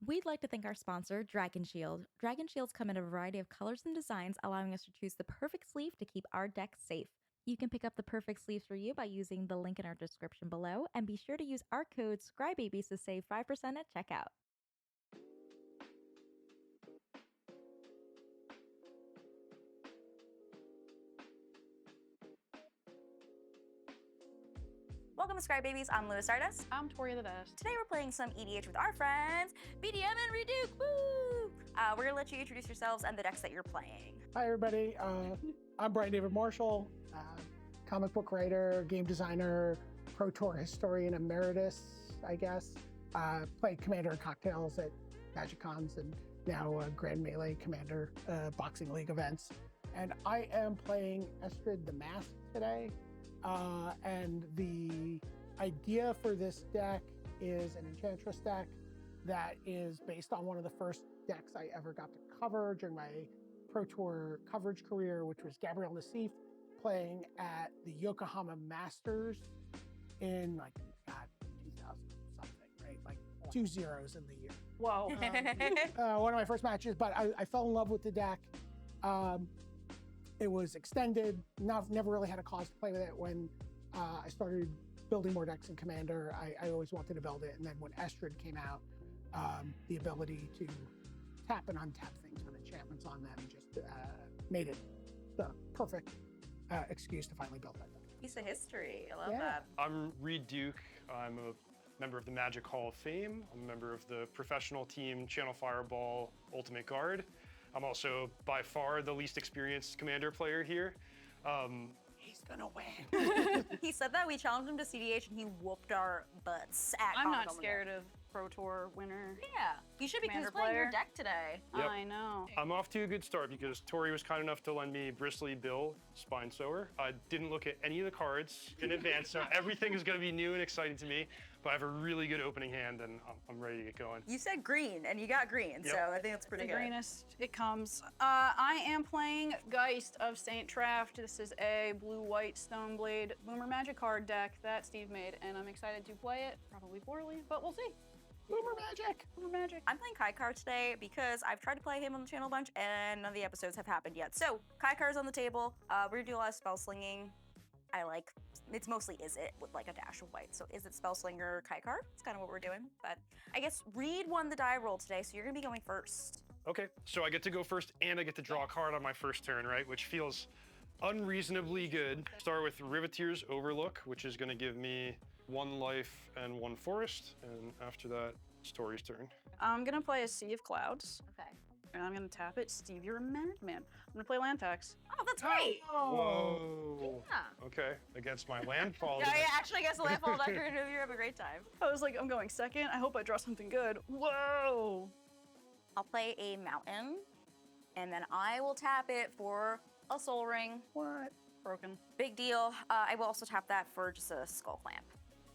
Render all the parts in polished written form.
We'd like to thank our sponsor, Dragon Shield. Dragon Shields come in a variety of colors and designs, allowing us to choose the perfect sleeve to keep our deck safe. You can pick up the perfect sleeves for you by using the link in our description below, and be sure to use our code Scrybabies to save 5% at checkout. Welcome to Scrybabies. I'm Lewis Stardust. I'm Tori the Dash. Today we're playing some EDH with our friends, BDM and Reid Duke. Woo! We're gonna let you introduce yourselves and the decks that you're playing. Hi everybody, I'm Brian David Marshall, comic book writer, game designer, Pro Tour historian emeritus, I guess. Played Commander and Cocktails at Magic Cons and now Grand Melee Commander Boxing League events. And I am playing Estrid the Mask today. And the idea for this deck is an Enchantress deck that is based on one of the first decks I ever got to cover during my Pro Tour coverage career, which was Gabriel Nassif playing at the Yokohama Masters in 2000 something, right? Like 2 zeros in the year. Whoa. One of my first matches, but I fell in love with the deck. It was extended, never really had a cause to play with it. When I started building more decks in Commander, I always wanted to build it. And then when Estrid came out, the ability to tap and untap things with enchantments on them just made it the perfect excuse to finally build that deck. Piece of history. I love that. I'm Reid Duke. I'm a member of the Magic Hall of Fame. I'm a member of the professional team Channel Fireball Ultimate Guard. I'm also by far the least experienced Commander player here. He's gonna win. He said that we challenged him to CDH and he whooped our butts at I'm not Comic-Con scared of Pro Tour winner. Yeah, you should be Commander playing your player. deck today. Yep. I know. I'm off to a good start because Tori was kind enough to lend me Bristly Bill Spine Sower. I didn't look at any of the cards in advance, so everything is gonna be new and exciting to me, but I have a really good opening hand and I'm ready to get going. You said green and you got green, Yep. so I think that's pretty The good. greenest it comes. I am playing Geist of St. Traft. This is a blue-white Stoneblade Boomer Magic card deck that Steve made, and I'm excited to play it. Probably poorly, but we'll see. Boomer Magic. Boomer Magic. I'm playing Kykar today because I've tried to play him on the channel a bunch and none of the episodes have happened yet. So Kykar's on the table. We're gonna do a lot of spell slinging. It's mostly Izzet with like a dash of white. So Izzet, Spell Slinger, Kykar. It's kind of what we're doing. But I guess Reid won the die roll today, so you're gonna be going first. Okay, so I get to go first and I get to draw a card on my first turn, right? Which feels unreasonably good. Start with Riveteer's Overlook, which is gonna give me 1 life and 1 forest. And after that, it's Tori's turn. I'm gonna play a Sea of Clouds, Okay. and I'm gonna tap it. Steve, you're a madman. I'm gonna play land tax. Oh, that's right. Whoa. Yeah. Okay, against my landfall. Yeah, actually, I guess the landfall deck, you're gonna have a great time. I was like, I'm going second. I hope I draw something good. Whoa! I'll play a mountain, and then I will tap it for a Soul Ring. What? Broken. Big deal. I will also tap that for just a Skull Clamp.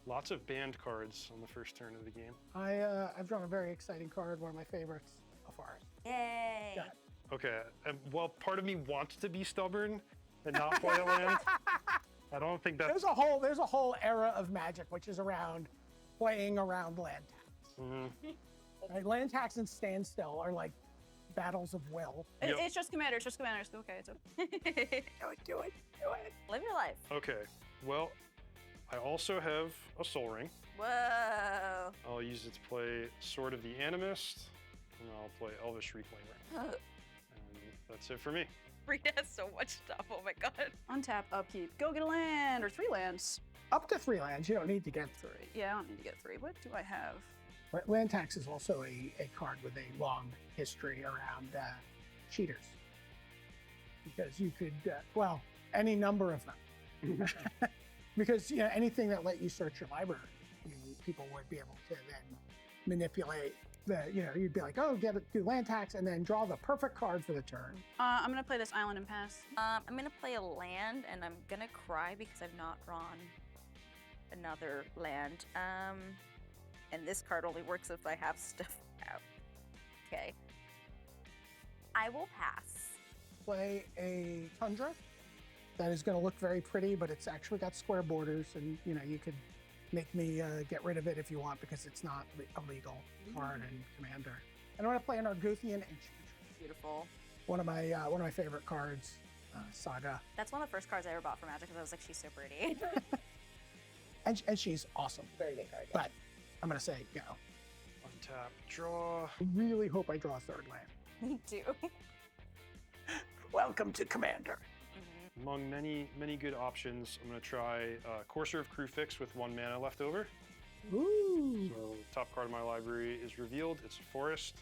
Lots of banned cards on the first turn of the game. I've drawn a very exciting card, one of my favorites, a forest. Yay. Got it. Okay, well, part of me wants to be stubborn and not play a land. I don't think that's... There's a whole era of Magic which is around playing around land tax. Right, land tax and standstill are like battles of will. Yep. It's just Commander. It's just Commander. It's okay. It's okay. Do it. Live your life. Okay, well, I also have a Soul Ring. Whoa. I'll use it to play Sword of the Animist, and I'll play Elvish Reclaimer. And that's it for me. Reid has so much stuff. Oh my god. Untap, upkeep. Go get a land or 3 lands. Up to 3 lands, you don't need to get 3. Yeah, I don't need to get 3. What do I have? But land tax is also a card with a long history around cheaters. Because you could, well, any number of them. Because anything that let you search your library, people would be able to then manipulate the, you'd be like, oh, do land tax and then draw the perfect card for the turn. I'm gonna play this island and pass. I'm gonna play a land, and I'm gonna cry because I've not drawn another land. And this card only works if I have stuff out. Okay. I will pass. Play a Tundra that is going to look very pretty, but it's actually got square borders, and you could make me get rid of it if you want, because it's not illegal card in Commander. And I'm going to play an Argothian Enchantress. Beautiful. One of my favorite cards, Saga. That's one of the first cards I ever bought for Magic because I was like, she's so pretty. And she's awesome. Very good card. But I'm going to say go. Untap, draw. I really hope I draw a third land. Me too. Welcome to Commander. Among many good options, I'm going to try Courser of Crewfix with 1 mana left over. Ooh. So top card of my library is revealed. It's a forest.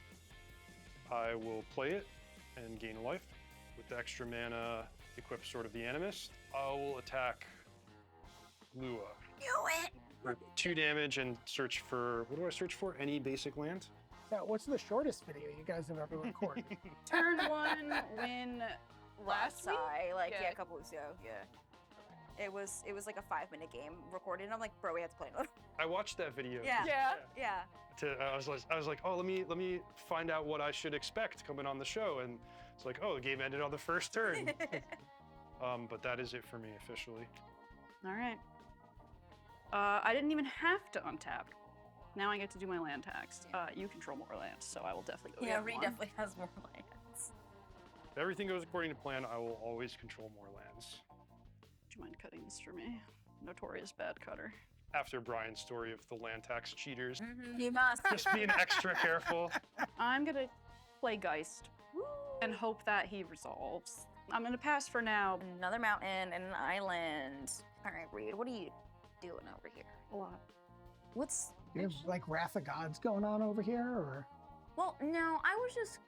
I will play it and gain a life. With the extra mana, equip Sword of the Animist. I will attack Lua. Do it! For 2 damage and search for, what do I search for? Any basic land? Yeah, what's the shortest video you guys have ever recorded? Turn 1 win last week? Like, Yeah. a couple weeks ago, yeah. It was like a 5-minute game recorded, and I'm like, bro, we have to play another. I watched that video. Yeah. Yeah. Yeah. I was like, oh, let me find out what I should expect coming on the show, and it's like, oh, the game ended on the first turn. But that is it for me officially. All right. I didn't even have to untap. Now I get to do my land tax. You control more lands, so I will definitely go Yeah, get Reid one. definitely has more lands. If everything goes according to plan, I will always control more lands. Would you mind cutting this for me? Notorious bad cutter. After Brian's story of the land tax cheaters, You must. just being extra careful. I'm gonna play Geist and hope that he resolves. I'm gonna pass for now. Another mountain and an island. All right, Reid, what are you doing over here? A lot. What's... You have like Wrath of Gods going on over here, or? Well, no, I was just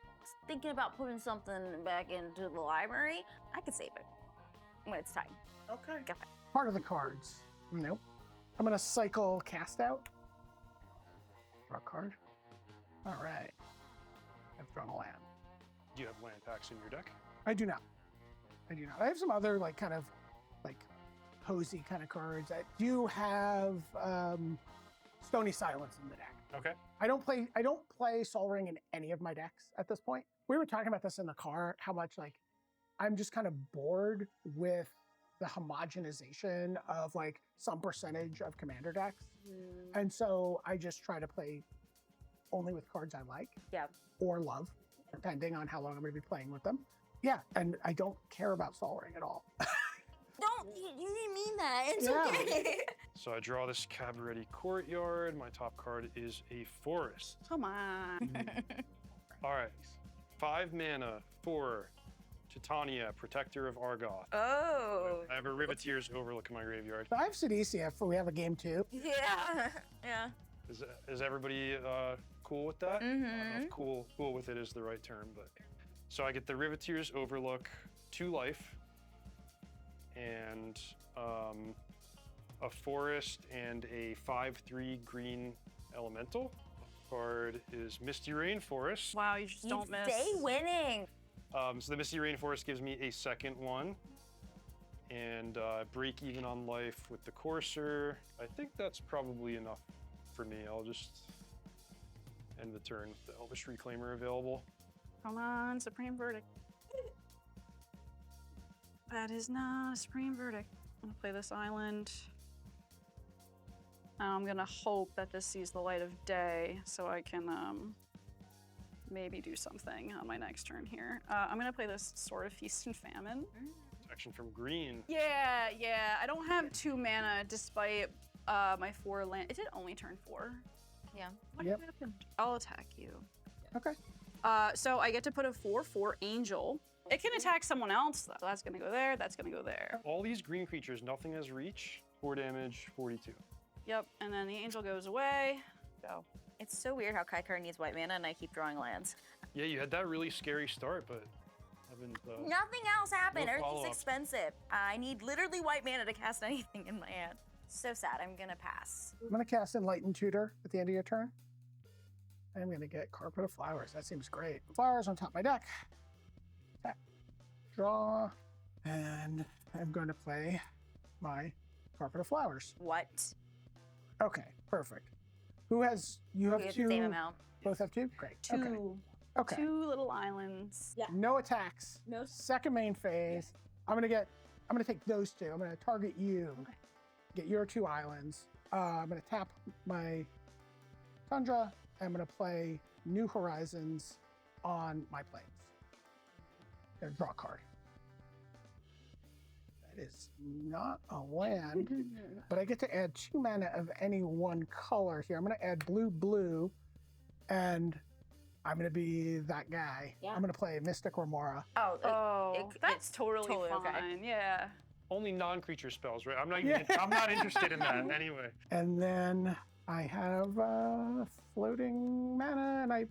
thinking about putting something back into the library. I could save it when it's time. Okay. Go ahead. Part of the cards. Nope. I'm gonna cycle Cast Out. Draw a card. All right. I've drawn a land. Do you have land tax in your deck? I do not. I do not. I have some other like kind of like posy kind of cards. I do have Stony Silence in the deck. Okay. I don't play Sol Ring in any of my decks at this point. We were talking about this in the car, how much like I'm just kind of bored with the homogenization of like some percentage of Commander decks. And so I just try to play only with cards I like. Yeah. Or love, depending on how long I'm going to be playing with them. Yeah, and I don't care about Sol Ring at all. You didn't mean that. It's Yeah. okay. So I draw this Cabaret Courtyard. My top card is a forest. Come on. All right. 5 mana for Titania, Protector of Argoth. Oh. I have a Riveteer's Overlook in my graveyard. So I have Sidisia if we have a game 2. Yeah. Yeah. Is everybody cool with that? I don't know if cool with it is the right term, but so I get the Riveteer's Overlook, 2 life, and a forest and a 5/3 green elemental. Card is Misty Rainforest. Wow, you just don't miss. Stay winning. So the Misty Rainforest gives me a second one, and break even on life with the Courser. I think that's probably enough for me. I'll just end the turn with the Elvish Reclaimer available. Come on, Supreme Verdict. That is not a Supreme Verdict. I'm gonna play this island. I'm gonna hope that this sees the light of day so I can maybe do something on my next turn here. I'm gonna play this Sword of Feast and Famine. Action from green. Yeah. I don't have 2 mana despite my 4 land. It did only turn 4. Yeah. What Yep. happened? I'll attack you. Okay. So I get to put a 4/4 angel. It can attack someone else though. So that's gonna go there, that's gonna go there. All these green creatures, nothing has reach. 4 damage, 42. Yep, and then the angel goes away. Go. It's so weird how Kykar needs white mana and I keep drawing lands. Yeah, you had that really scary start, but haven't. Nothing else happened. No Everything's follow-up. expensive. I need literally white mana to cast anything in my hand. So sad. I'm gonna pass. I'm going to cast Enlightened Tutor at the end of your turn. I'm going to get Carpet of Flowers. That seems great. Flowers on top of my deck. Tap. Draw. And I'm going to play my Carpet of Flowers. What? Okay, perfect. Who has, you have We have 2? the same amount. Both have 2? Great. 2. Okay. Okay. 2 little islands. Yeah. No attacks. No. Second main phase. I'm gonna take those 2. I'm gonna target you. Okay. Get your 2 islands. I'm going to tap my Tundra. I'm going to play New Horizons on my planes. Gonna draw a card. That is not a land, but I get to add 2 mana of any one color here. I'm going to add blue, and I'm going to be that guy. Yeah. I'm going to play Mystic Remora. Oh, that's totally totally fine. okay. Yeah. Only non-creature spells, right? I'm not even, I'm not interested in that anyway. And then I have floating mana, and I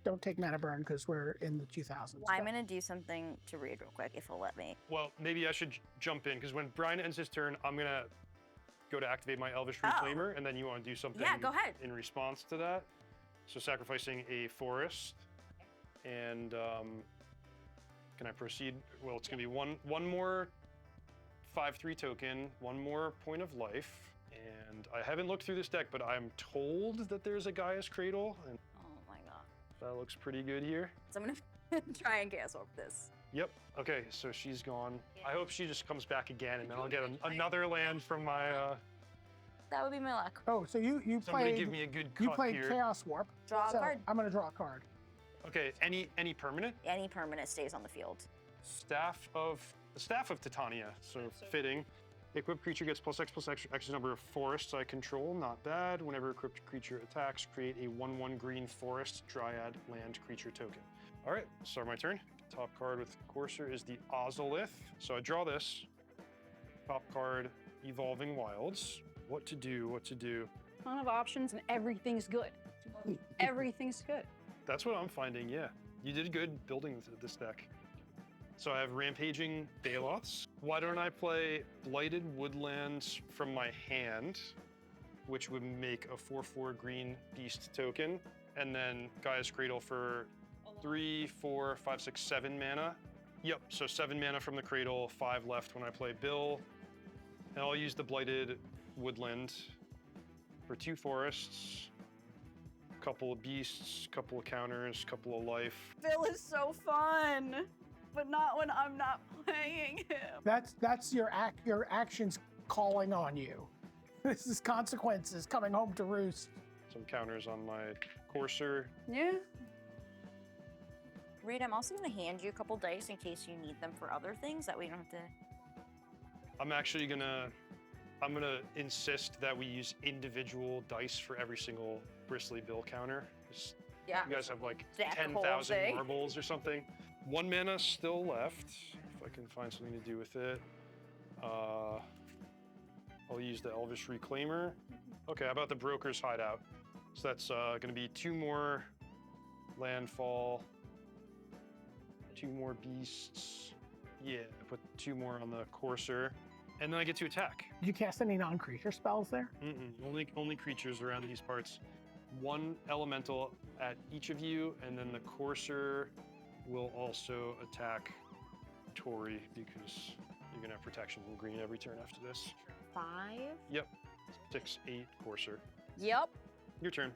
don't take mana burn because we're in the 2000s. I'm gonna do something to Reid real quick if he'll let me. Well, maybe I should jump in because when Brian ends his turn, I'm gonna go to activate my Elvish Reclaimer, and then you want to do something Yeah, go ahead. in response to that. So sacrificing a forest, and can I proceed? Well, it's gonna be one more 5/3 token, 1 more point of life, and I haven't looked through this deck, but I'm told that there's a Gaia's Cradle, and Oh my god. that looks pretty good here. So I'm gonna try and gas over this. Yep. Okay, so she's gone. I hope she just comes back again, and then I'll get another land from my. That would be my luck. Oh, so you Somebody played give me a good you cut played here. Chaos Warp. Draw a So card. I'm gonna draw a card. Okay, any permanent? Any permanent stays on the field. The Staff of Titania, so fitting. Equipped creature gets +X number of forests I control, not bad. Whenever equipped creature attacks, create a 1/1 green forest dryad land creature token. All right, start my turn. Top card with Courser is the Ozolith. So I draw this. Top card, Evolving Wilds. What to do? Ton of options and everything's good. Everything's good. That's what I'm finding, yeah. You did good building this deck. So I have Rampaging Baloths. Why don't I play Blighted Woodlands from my hand, which would make a 4/4 green beast token, and then Gaia's Cradle for 3, 4, 5, 6, 7 mana. Yep, so 7 mana from the Cradle, 5 left when I play Bill. And I'll use the Blighted Woodland for 2 forests, couple of beasts, couple of counters, couple of life. Bill is so fun, but not when I'm not playing him. That's your actions calling on you. This is consequences coming home to roost. Some counters on my Courser. Yeah. Reid, I'm also gonna hand you a couple dice in case you need them for other things. That way you don't have to. I'm actually gonna insist that we use individual dice for every single Bristly Bill counter. Just- Yeah. You guys have like That whole 10,000 thing. marbles or something. 1 mana still left, if I can find something to do with it. I'll use the Elvish Reclaimer. Okay, how about the Broker's Hideout? So that's gonna be 2 more landfall, 2 more beasts. Yeah, put 2 more on the Courser. And then I get to attack. Did you cast any non-creature spells there? Only creatures around these parts. 1 elemental at each of you, and then the Courser will also attack Tori because you're gonna have protection from green every turn after this. 5. Yep. 6, 8, Courser. Yep. Your turn.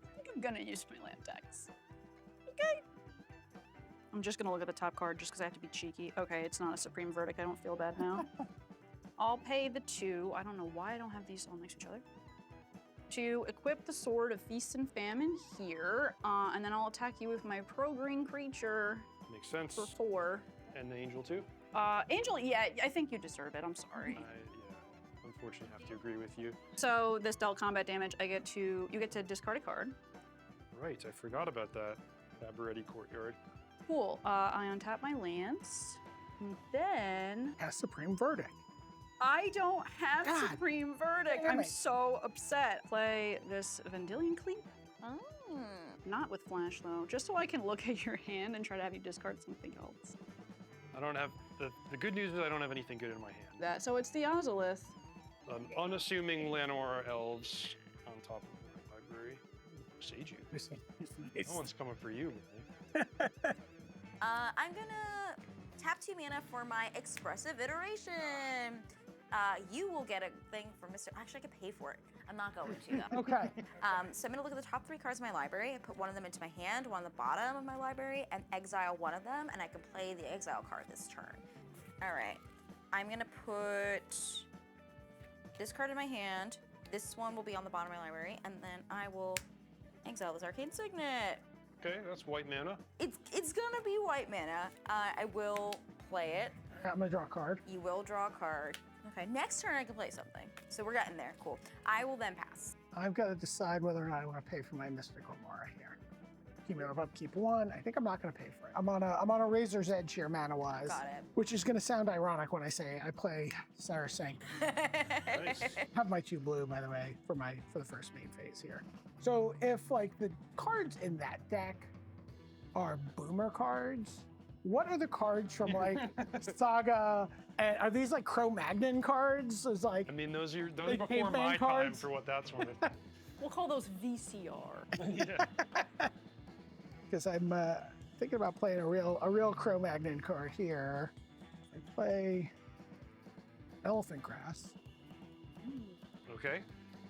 I think I'm gonna use my land decks. Okay. I'm just gonna look at the top card just because I have to be cheeky. Okay, it's not a Supreme Verdict. I don't feel bad now. I'll pay the 2. I don't know why I don't have these all next to each other. To equip the Sword of Feast and Famine here, and then I'll attack you with my pro-green creature Makes sense. for 4. And the Angel too. Angel, yeah, I think you deserve it. I'm sorry. Yeah, unfortunately, have to agree with you. So this dealt combat damage. You get to discard a card. Right, I forgot about that. Cabaretti Courtyard. Cool. I untap my lands. And then Has Supreme Verdict. I don't have God Supreme Verdict. damn I'm it. so upset. Play this Vendilion Cleave. Oh. Not with Flash though, just so I can look at your hand and try to have you discard something else. I don't have the good news is I don't have anything good in my hand. So it's the Ozolith. An unassuming Llanowar elves on top of my library. Sage you. No one's coming for you, man. I'm gonna tap 2 mana for my Expressive Iteration. You will get a thing for Mr. Actually, I could pay for it. I'm not going to though. Okay. So I'm gonna look at the top 3 cards in my library. I put one of them into my hand, one on the bottom of my library, and exile one of them, and I can play the exile card this turn. All right. I'm gonna put this card in my hand, This one will be on the bottom of my library, and then I will exile this Arcane Signet. Okay, that's white mana. It's gonna be white mana. I will play it. I'm gonna draw a card. You will draw a card. Okay, next turn I can play something. So we're getting there, cool. I will then pass. I've got to decide whether or not I want to pay for my Mystical Mara here. Keep it up, upkeep 1. I think I'm not gonna pay for it. I'm on a razor's edge here mana-wise. Got it. Which is gonna sound ironic when I say I play Sarasang. Nice. Have my 2 blue, by the way, for the first main phase here. So if like the cards in that deck are boomer cards, what are the cards from like Saga? And are these like Cro-Magnon cards? It's like I mean, those are Like before campaign my time cards? for what that's worth. We'll call those VCR. Yeah. because I'm thinking about playing a real Cro-Magnon card here. I play Elephant Grass. Okay.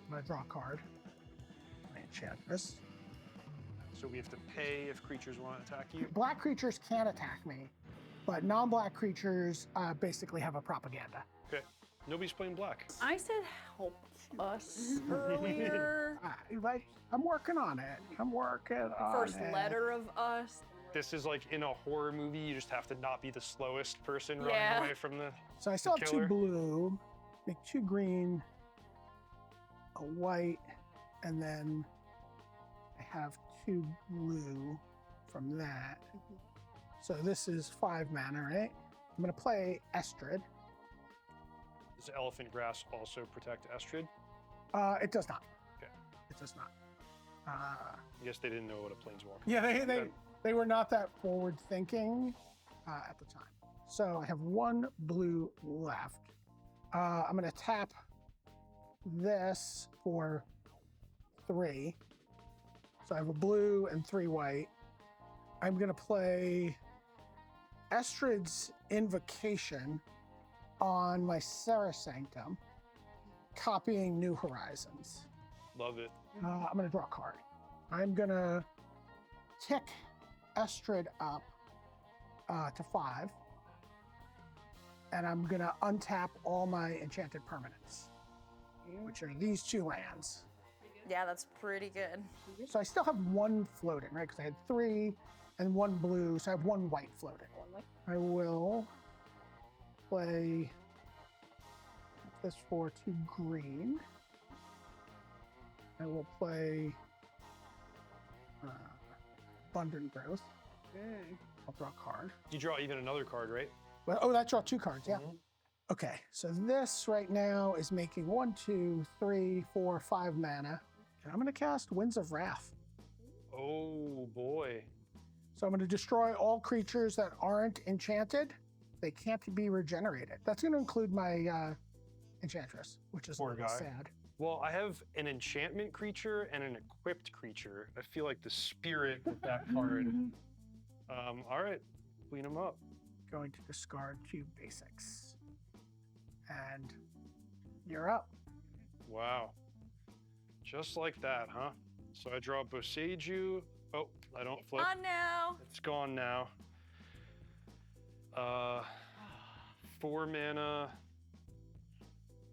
I'm gonna draw a card. I enchant this. So we have to pay if creatures want to attack you. Black creatures can attack me, but non-black creatures basically have a propaganda. Okay. Nobody's playing black. I said help us earlier. I'm working on it. I'm working on First it. letter of us. This is like in a horror movie, you just have to not be the slowest person Yeah. running away from the. So I still have 2 killer. blue, make 2 green, a white, and then I have 2 blue from that. So this is 5 mana, right? I'm gonna play Estrid. Does elephant grass also protect Estrid? It does not. Okay. It does not. I guess they didn't know what a planeswalker. Yeah, they were not that forward thinking at the time. So I have 1 blue left. I'm gonna tap this for 3. So I have a blue and 3 white. I'm gonna play Estrid's Invocation on my Sarasanctum, copying New Horizons. Love it. I'm gonna draw a card. I'm gonna tick Estrid up to 5, and I'm gonna untap all my enchanted permanents, which are these 2 lands. Yeah, that's pretty good. So I still have 1 floating, right? Because I had 3 and 1 blue, so I have 1 white floating. I will play this for 2 green. I will play Abundant Growth. I'll draw a card. You draw even another card, right? Well, oh, that draw 2 cards, yeah. Mhm. Okay, so this right now is making 1, 2, 3, 4, 5 mana. And I'm gonna cast Winds of Wrath. Oh boy. So I'm gonna destroy all creatures that aren't enchanted. They can't be regenerated. That's gonna include my Enchantress, which is a Poor little guy. sad. Well, I have an enchantment creature and an equipped creature. I feel like the spirit with that card. All right, clean them up. Going to discard 2 basics. And you're up. Wow. Just like that, huh? So I draw Boseiju. Oh, I don't flip. Oh no! It's gone now. 4 mana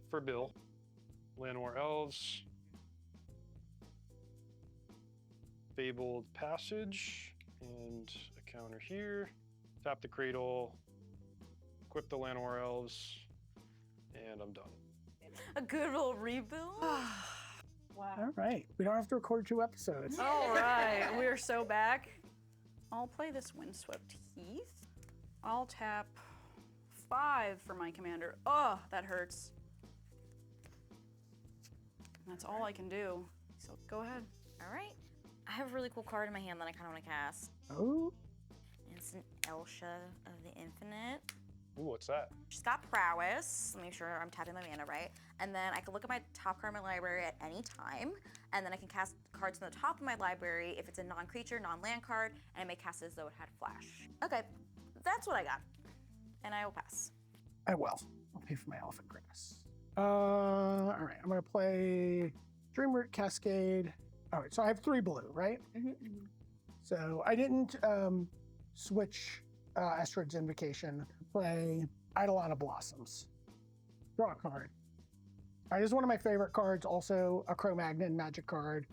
for Bill. Llanowar Elves. Fabled Passage. And a counter here. Tap the Cradle. Equip the Llanowar Elves. And I'm done. A good old rebuild. Wow. All right. We don't have to record 2 episodes. All right, we're so back. I'll play this Windswept Heath. I'll tap 5 for my commander. Oh, that hurts. That's all I can do. So go ahead. All right. I have a really cool card in my hand that I kind of want to cast. Oh, It's an Elsha of the Infinite. Ooh, what's that? She's got prowess. Let me make sure I'm tapping my mana right. And then I can look at my top card of my library at any time. And then I can cast cards from the top of my library if it's a non-creature, non-land card, and I may cast it as though it had flash. Okay, that's what I got. And I will pass. I will. I'll pay for my Elephant Grass. All right. I'm going to play Dreamroot Cascade. All right. So I have 3 blue, right? So I didn't switch Estrid's Invocation. Play Eidolon of Blossoms. Draw a card. All right, this is one of my favorite cards. Also a Cro-Magnon magic card.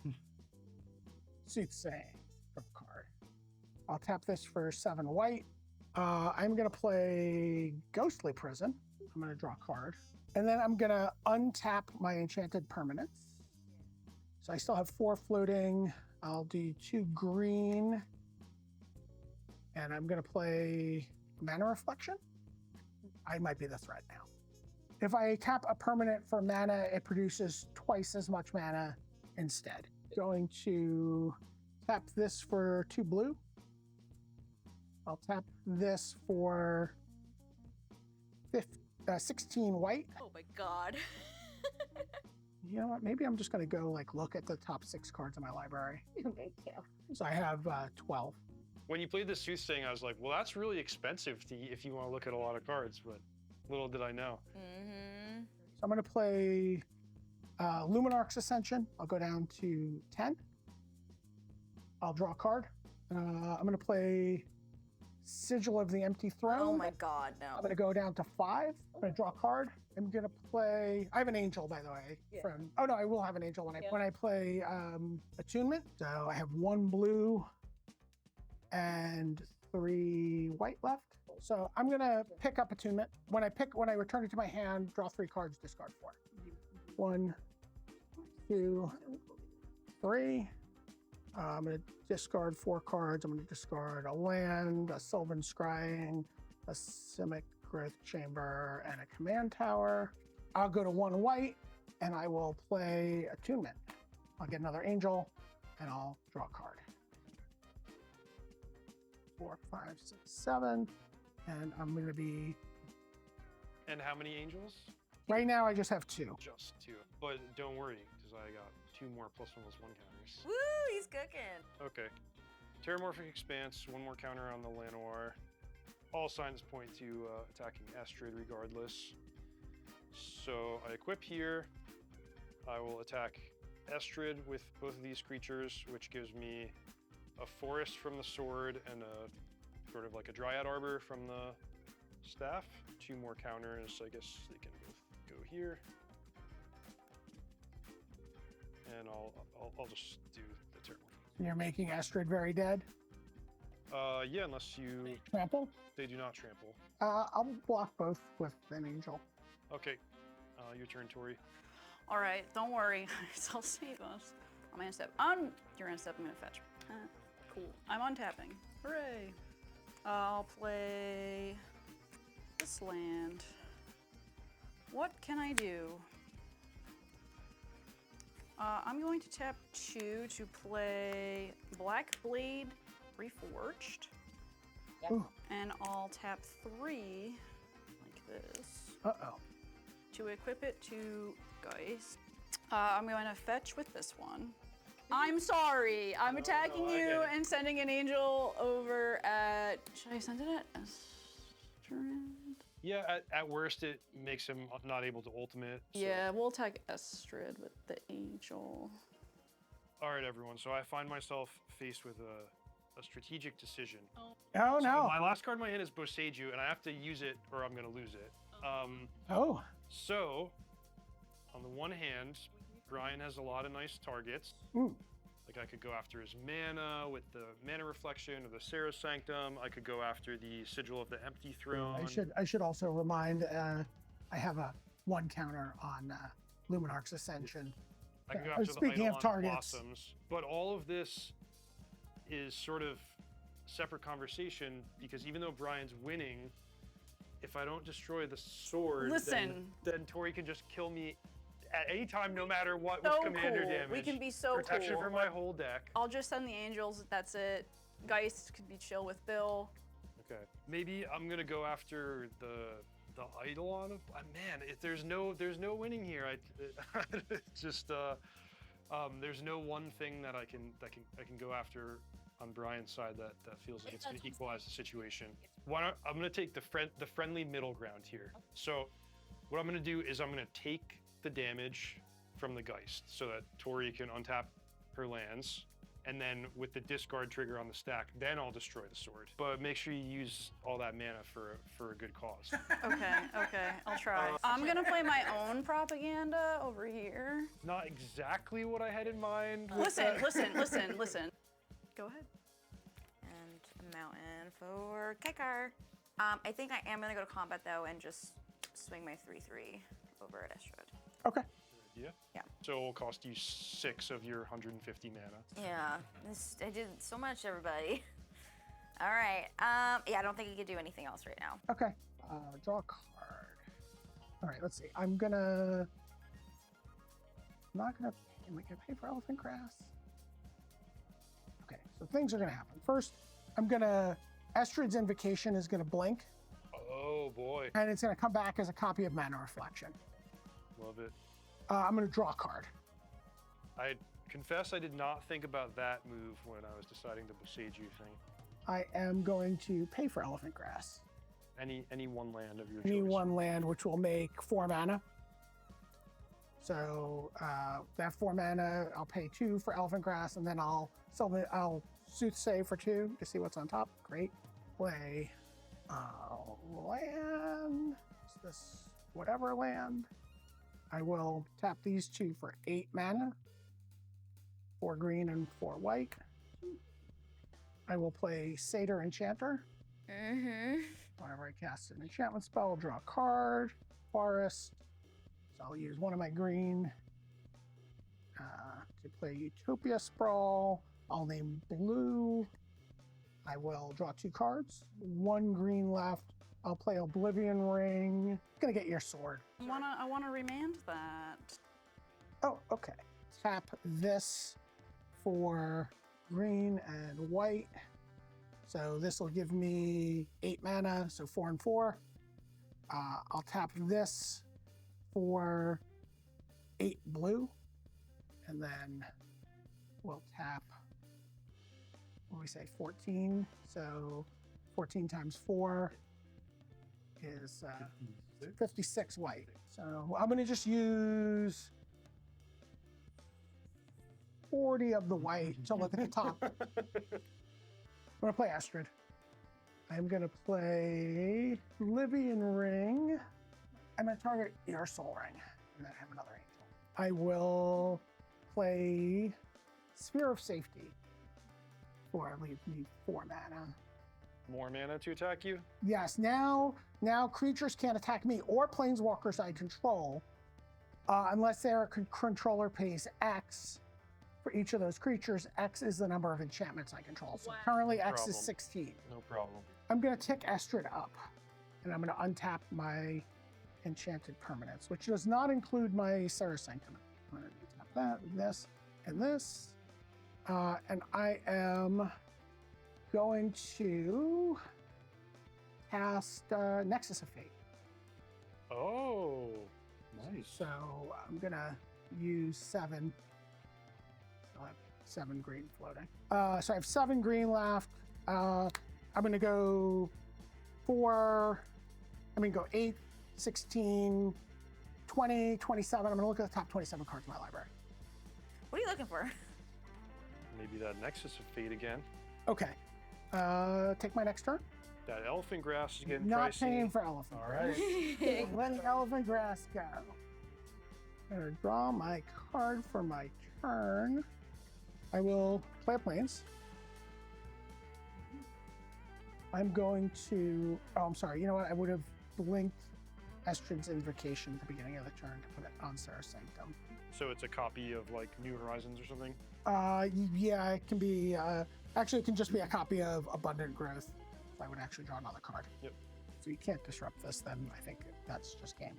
Soothsaying card. I'll tap this for 7 white. I'm gonna play Ghostly Prison. I'm gonna draw a card. And then I'm gonna untap my enchanted permanents. So I still have 4 floating. I'll do 2 green. And I'm gonna play Mana Reflection. I might be the threat now. If I tap a permanent for mana, it produces twice as much mana instead. Going to tap this for 2 blue. I'll tap this for 16 white. Oh my god. You know what? Maybe I'm just gonna go like look at the top 6 cards in my library. Thank you. So I have 12. When you played the Soothsaying, I was like, well, that's really expensive if you want to look at a lot of cards, but little did I know. Mm-hmm. So I'm gonna play Luminarch's Ascension. I'll go down to 10. I'll draw a card. I'm gonna play Sigil of the Empty Throne. Oh my god, no. I'm gonna go down to 5. I'm gonna draw a card. I'm gonna play. I have an angel, by the way. Yeah. From. Oh no, I will have an angel when I play Attunement. So I have 1 blue and 3 white left. So I'm gonna pick up Attunement. When I return it to my hand, draw 3 cards, discard 4. 1, 2, 3. I'm going to discard 4 cards. I'm going to discard a land, a Sylvan Scrying, a Simic Growth Chamber, and a Command Tower. I'll go to 1 white, and I will play Attunement. I'll get another angel, and I'll draw a card. 4, 5, 6, 7, and I'm going to be... And how many angels? Right now, I just have 2. Just 2. But don't worry, because I got 2 more +1/+1 counters. Woo, he's cooking. Okay. Terramorphic Expanse, 1 more counter on the Llanowar. All signs point to attacking Estrid regardless. So I equip here. I will attack Estrid with both of these creatures, which gives me a forest from the sword and a sort of like a Dryad Arbor from the staff. 2 more counters, I guess they can both go here. And I'll just do the Terramorphic. You're making Estrid very dead. Yeah, unless you... Trample? They do not trample. I'll block both with an angel. Okay, your turn, Tori. All right, don't worry. I'll save us. I'm gonna step. You're gonna step. I'm gonna fetch. Cool. I'm untapping. Hooray! I'll play this land. What can I do? I'm going to tap 2 to play Black Blade Reforged. Yep. Ooh. And I'll tap 3 like this Uh-oh. to equip it to Geist. I'm going to fetch with this one. I'm sorry. I'm attacking no, I you get it. and sending an angel over at... Should I send it at Estrid? Yeah, at worst, it makes him not able to ultimate. So. Yeah, we'll attack Estrid with the angel. All right, everyone. So I find myself faced with a strategic decision. Oh, So no. my last card in my hand is Boseiju, and I have to use it or I'm going to lose it. Oh. So, on the one hand, Brian has a lot of nice targets. Ooh. Like I could go after his mana with the Mana Reflection or the Sarah Sanctum. I could go after the Sigil of the Empty Throne. I should also remind I have a 1 counter on Luminarch's Ascension. I can go after Speaking the of Eidolon targets. Blossoms. But all of this is sort of separate conversation because even though Brian's winning, if I don't destroy the sword, Listen. then Tori can just kill me at any time, no matter what, So with commander cool. damage. We can be so Protection cool. for my whole deck. I'll just send the angels. That's it. Geist could be chill with Bill. Okay. Maybe I'm gonna go after the Eidolon of man. There's no winning here. It's just there's no one thing that I can go after on Brian's side that feels like it's gonna equalize the situation. I'm gonna take the friendly middle ground here. So what I'm gonna do is I'm gonna take the damage from the Geist so that Tori can untap her lands. and then with the discard trigger on the stack, then I'll destroy the sword. But make sure you use all that mana for a good cause. Okay, I'll try. I'm gonna play my own propaganda over here. Not exactly what I had in mind. Listen. Go ahead. And a mountain for Kykar. I think I am gonna go to combat though and just swing my 3/3 over at Estrid. Okay. Yeah? Yeah. So it'll cost you 6 of your 150 mana. Yeah, I did so much, everybody. All right. Yeah, I don't think you could do anything else right now. Okay. Draw a card. All right, let's see. I'm not gonna am I gonna pay for elephant grass? Okay, so things are gonna happen. First, Estrid's Invocation is gonna blink, Oh boy. and it's gonna come back as a copy of Mana Reflection. Love it. I'm gonna draw a card. I confess I did not think about that move when I was deciding the Boseiju thing. I am going to pay for elephant grass. Any one land of your Any choice. one land, which will make 4 mana. So that 4 mana, I'll pay 2 for elephant grass, and then I'll soothsay for 2 to see what's on top. Great. Play land. Is this whatever land? I will tap these 2 for 8 mana. 4 green and 4 white. I will play Satyr Enchanter. Mm-hmm. Whenever I cast an enchantment spell, I'll draw a card. Forest. So I'll use one of my green to play Utopia Sprawl. I'll name blue. I will draw 2 cards. 1 green left. I'll play Oblivion Ring. Gonna get your sword. I wanna remand that. Oh, okay. Tap this for green and white. So this will give me 8 mana, so 4 and 4. I'll tap this for 8 blue, and then we'll tap, what do we say, 14. So 14 times 4 is 56 white. So I'm gonna just use 40 of the white to look at the top. I'm gonna play Estrid. I'm gonna play Oblivion Ring. I'm gonna target your Soul Ring, and then have another angel. I will play Sphere of Safety for leave me 4 mana. More mana to attack you? Yes, now creatures can't attack me or planeswalkers I control unless their controller pays X for each of those creatures. X is the number of enchantments I control. So currently X is problem. 16. No problem. I'm gonna tick Estrid up, and I'm gonna untap my enchanted permanents, which does not include my Serra Sanctum. I'm gonna tap that, this, and this. And I am going to cast Nexus of Fate. Oh, nice. So I'm gonna use 7. I'll have 7 green floating. So I have 7 green left. I'm gonna go 8, 16, 20, 27. I'm gonna look at the top 27 cards in my library. What are you looking for? Maybe that Nexus of Fate again. Okay. Take my next turn. That elephant grass is getting Not pricey. paying for elephant. All right. Let the elephant grass go. I'm gonna draw my card for my turn. I will play a plains. I'm going to, I'm sorry, you know what? I would have blinked Estrid's Invocation at the beginning of the turn to put it on Serra Sanctum. So it's a copy of like New Horizons or something? Yeah, it can be, actually it can just be a copy of Abundant Growth. I would actually draw another card. Yep. So you can't disrupt this, then I think that's just game.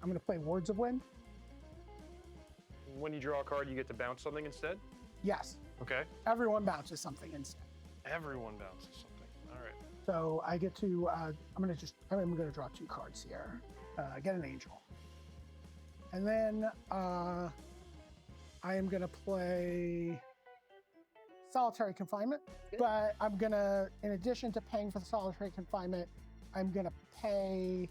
I'm gonna play Words of Wind. When you draw a card, you get to bounce something instead? Yes, Okay. everyone bounces something instead. Everyone bounces something. All right. So I get to, I'm gonna draw 2 cards here. Get an angel. And then I am gonna play Solitary Confinement, but I'm gonna, in addition to paying for the Solitary Confinement, I'm gonna pay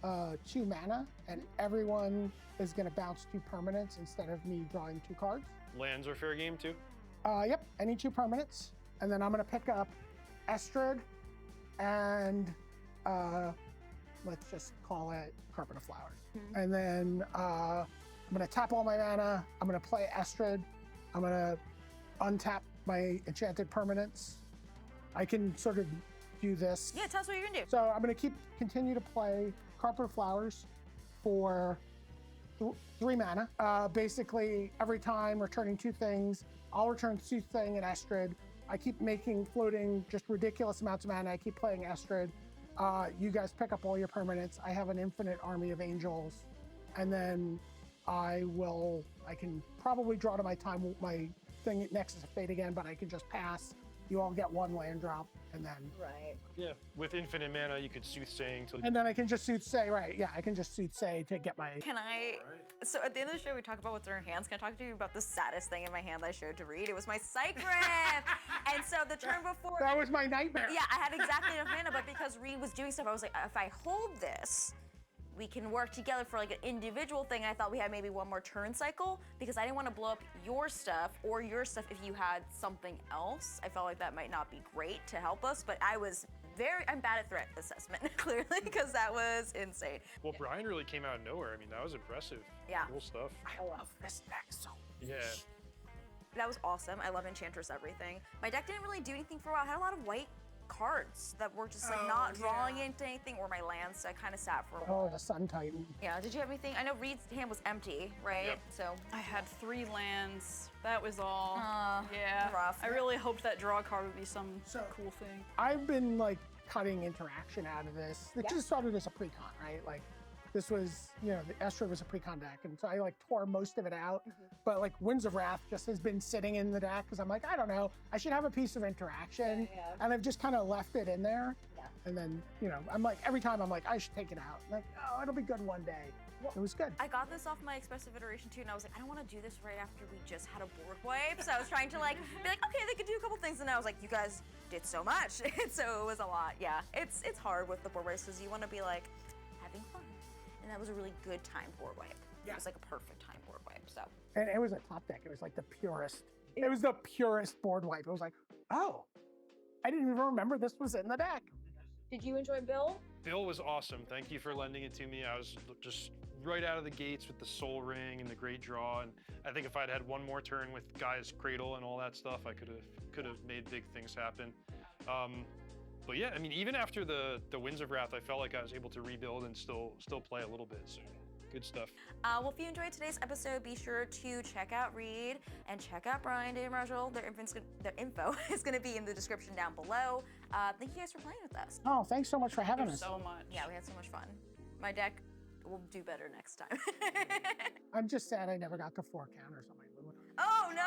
2 mana, and everyone is gonna bounce 2 permanents instead of me drawing 2 cards. Lands are fair game too? Yep, any 2 permanents. And then I'm gonna pick up Estrid and let's just call it Carpet of Flowers. And then I'm gonna tap all my mana. I'm gonna play Estrid. I'm gonna untap my enchanted permanents. I can sort of do this. Yeah, tell us what you're gonna do. So I'm gonna continue to play Carpet of Flowers for 3 mana. Basically, every time returning 2 things, I'll return Sooth Saying and Estrid. I keep floating just ridiculous amounts of mana. I keep playing Estrid. You guys pick up all your permanents. I have an infinite army of angels. And then I can probably draw to my thing at Nexus of Fate again, but I can just pass. You all get 1 land drop, and then... Right. Yeah, with infinite mana, you could Soothsaying till... And then I can just Soothsay, right, yeah, I can just Soothsay to get my... Can I... So at the end of the show, we talk about what's in our hands. Can I talk to you about the saddest thing in my hand I showed to Reid? It was my Cycrim! And so the turn before... That was my nightmare. Yeah, I had exactly enough mana, but because Reid was doing stuff, I was like, if I hold this, we can work together for like an individual thing. I thought we had maybe 1 more turn cycle because I didn't want to blow up your stuff or your stuff if you had something else. I felt like that might not be great to help us, but I'm bad at threat assessment, clearly, because that was insane. Well, Brian really came out of nowhere. I mean, that was impressive. Yeah. Cool stuff. I love this deck so much. Yeah. That was awesome. I love Enchantress everything. My deck didn't really do anything for a while. I had a lot of white cards that were just like not drawing into anything, or my lands, so I kind of sat for a while. Oh, the Sun Titan. Yeah, did you have anything? I know Reid's hand was empty, right? Yep. So I had 3 lands. That was all. Yeah. rough. I really hoped that draw card would be some So- cool thing. I've been like cutting interaction out of this. It just started as a pre-con, right? Like this was, the Estrid was a pre-con deck, and so I like tore most of it out. But like Winds of Wrath just has been sitting in the deck because I'm like, I don't know, I should have a piece of interaction, and I've just kind of left it in there. And then, I'm like, every time I'm like, I should take it out. Like, oh, it'll be good one day. It was good. I got this off my expressive iteration too, and I was like, I don't want to do this right after we just had a board wipe. So I was trying to be like, okay, they could do a couple things, and I was like, you guys did so much. So it was a lot. Yeah, it's hard with the board wipes because you want to be like having fun, and that was a really good time board wipe. Yeah. It was like a perfect time board wipe. So And it was a top deck. It was like the purest. It was the purest board wipe. It was like, oh, I didn't even remember this was in the deck. Did you enjoy Bill? Bill was awesome. Thank you for lending it to me. I was just right out of the gates with the Soul Ring and the great draw, and I think if I'd had 1 more turn with Guy's Cradle and all that stuff, I could have made big things happen. But yeah, I mean, even after the Winds of Wrath, I felt like I was able to rebuild and still play a little bit. So good stuff. well, if you enjoyed today's episode, be sure to check out Reid and check out Brian, Dave, Marshall. Their info is going to be in the description down below. Thank you guys for playing with us. Oh, thanks so much for having us. So much. Yeah, we had so much fun. My deck will do better next time. I'm just sad I never got the 4 counters on my Luna. Oh no!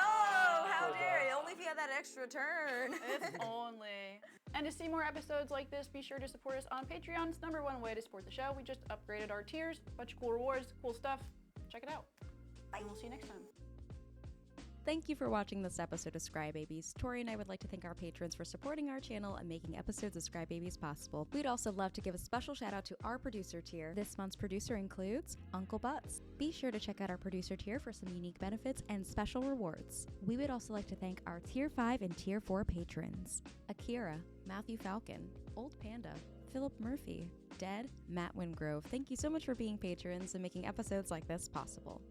How dare you? Only if you had that extra turn. If only. And to see more episodes like this, be sure to support us on Patreon. It's #1 way to support the show. We just upgraded our tiers. Bunch of cool rewards, cool stuff. Check it out. Bye. And we'll see you next time. Thank you for watching this episode of Scrybabies. Tori and I would like to thank our patrons for supporting our channel and making episodes of Scrybabies possible. We'd also love to give a special shout out to our producer tier. This month's producer includes Uncle Butts. Be sure to check out our producer tier for some unique benefits and special rewards. We would also like to thank our Tier 5 and Tier 4 patrons: Akira, Matthew Falcon, Old Panda, Philip Murphy, Dead, Matt Wingrove. Thank you so much for being patrons and making episodes like this possible.